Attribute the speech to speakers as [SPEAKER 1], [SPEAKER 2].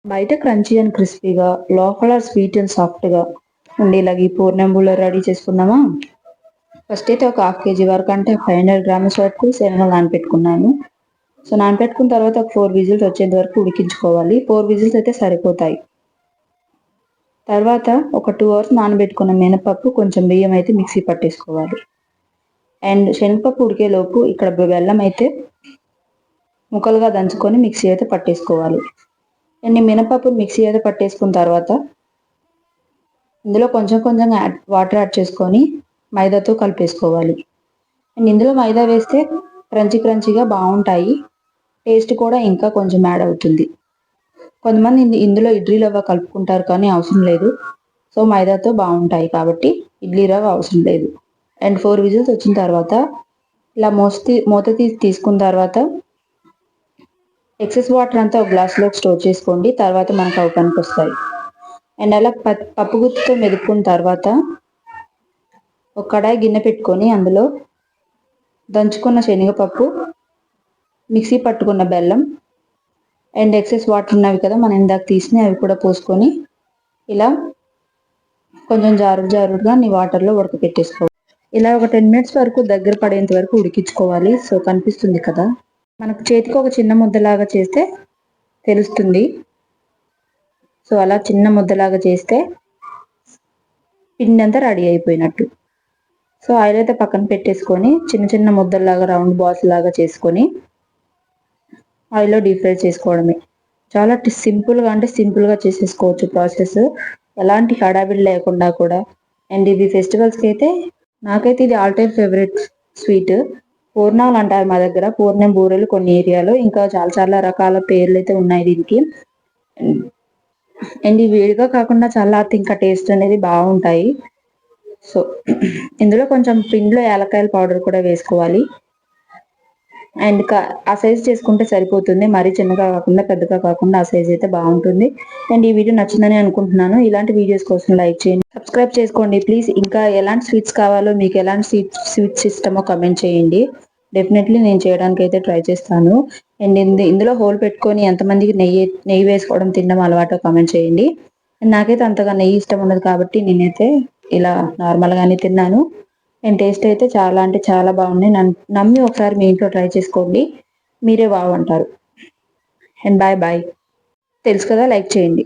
[SPEAKER 1] బయట crunchy and క్రిస్పీగా, లోపల స్వీట్ అండ్ సాఫ్ట్గా ఉండేలాగా ఈ పూర్ణం బూరెలు రెడీ చేసుకుందామా? ఫస్ట్ అయితే ఒక 1/2 kg వరకు అంటే 500 గ్రామ్స్ వరకు శనగలు నానపెట్టుకున్నాను. సో నానపెట్టుకున్న తర్వాత ఒక 4 విజిల్స్ వచ్చేంత వరకు ఉడికించుకోవాలి. 4 విజిల్స్ అయితే సరిపోతాయి. తర్వాత ఒక 2 అవర్స్ నానబెట్టుకున్న మినపప్పు, కొంచెం బియ్యం అయితే మిక్సీ పట్టేసుకోవాలి. అండ్ శనగపప్పు ఉడికేలోపు ఇక్కడ బెల్లం అయితే ముక్కలుగా దంచుకొని మిక్సీ అయితే పట్టేసుకోవాలి. అండ్ మినపప్పు మిక్సీ అయితే పట్టేసుకున్న తర్వాత ఇందులో కొంచెం కొంచెం వాటర్ యాడ్ చేసుకొని మైదాతో కలిపేసుకోవాలి. అండ్ ఇందులో మైదా వేస్తే క్రంచీగా బాగుంటాయి. టేస్ట్ కూడా ఇంకా కొంచెం యాడ్ అవుతుంది. కొంతమంది ఇందులో ఇడ్లీ రవ్వ కలుపుకుంటారు, కానీ అవసరం లేదు. సో మైదాతో బాగుంటాయి కాబట్టి ఇడ్లీ రవ్వ అవసరం లేదు. అండ్ 4 విజిల్స్ వచ్చిన తర్వాత ఇలా మూత తీసి తీసుకున్న తర్వాత ఎక్సెస్ వాటర్ అంతా ఒక గ్లాస్లోకి స్టోర్ చేసుకోండి. తర్వాత మనకు అవి పనికి వస్తాయి. అండ్ అలా పప్పు గుత్తితో మెదుపుకున్న తర్వాత ఒక కడాయి గిన్నె పెట్టుకొని అందులో దంచుకున్న శనగపప్పు, మిక్సీ పట్టుకున్న బెల్లం అండ్ ఎక్సెస్ వాటర్ ఉన్నవి కదా మనం ఇందాక తీసినవి, అవి కూడా పోసుకొని ఇలా కొంచెం జారుడుగా నీ వాటర్లో ఉడకపెట్టేసుకోవాలి. ఇలా ఒక 10 మినిట్స్ వరకు దగ్గర పడేంత వరకు ఉడికించుకోవాలి. సో కనిపిస్తుంది కదా, మనకు చేతికి ఒక చిన్న ముద్దలాగా చేస్తే తెలుస్తుంది. సో అలా చిన్న ముద్దలాగా చేస్తే పిండి అంతా రెడీ అయిపోయినట్టు. సో ఆయిల్ అయితే పక్కన పెట్టేసుకొని చిన్న చిన్న ముద్దలాగా రౌండ్ బాల్స్ లాగా చేసుకొని ఆయిల్లో డీప్ ఫ్రై చేసుకోవడమే. చాలా సింపుల్గా చేసేసుకోవచ్చు ప్రాసెస్, ఎలాంటి హడావిడి లేకుండా కూడా. అండ్ ఇది ఫెస్టివల్స్కి అయితే నాకైతే ఇది ఆల్ టైమ్ ఫేవరెట్ స్వీట్. పూర్ణాలు అంటారు మా దగ్గర, పూర్ణం బూరెలు కొన్ని ఏరియాలో, ఇంకా చాలా రకాల పేర్లు అయితే ఉన్నాయి దీనికి. అండ్ ఇవి వేడిగా కాకుండా చాలా ఇంకా టేస్ట్ అనేది బాగుంటాయి. సో ఇందులో కొంచెం పిండిలో యాలక్కాయల పౌడర్ కూడా వేసుకోవాలి. అండ్ ఆ సైజ్ చేసుకుంటే సరిపోతుంది, మరీ చిన్నగా కాకుండా పెద్దగా కాకుండా ఆ సైజ్ అయితే బాగుంటుంది. అండ్ ఈ వీడియో నచ్చిందని అనుకుంటున్నాను. ఇలాంటి వీడియోస్ కోసం లైక్ చేయండి, సబ్స్క్రైబ్ చేసుకోండి ప్లీజ్. ఇంకా ఎలాంటి స్వీట్స్ కావాలో, మీకు ఎలాంటి స్వీట్స్ ఇష్టమో కమెంట్ చేయండి. డెఫినెట్లీ నేను చేయడానికి అయితే ట్రై చేస్తాను. అండ్ ఇందులో హోల్ పెట్టుకొని ఎంతమందికి నెయ్యి వేసుకోవడం తినడం అలవాటో కమెంట్ చేయండి. నాకైతే అంతగా నెయ్యి ఇష్టం ఉండదు కాబట్టి నేనైతే ఇలా నార్మల్గానే తిన్నాను. అండ్ టేస్ట్ అయితే చాలా బాగున్నాయి. నమ్మి ఒకసారి మీ ఇంట్లో ట్రై చేసుకోండి, మీరే బాగుంటారు. And bye. తెలుసు కదా, లైక్ చేయండి.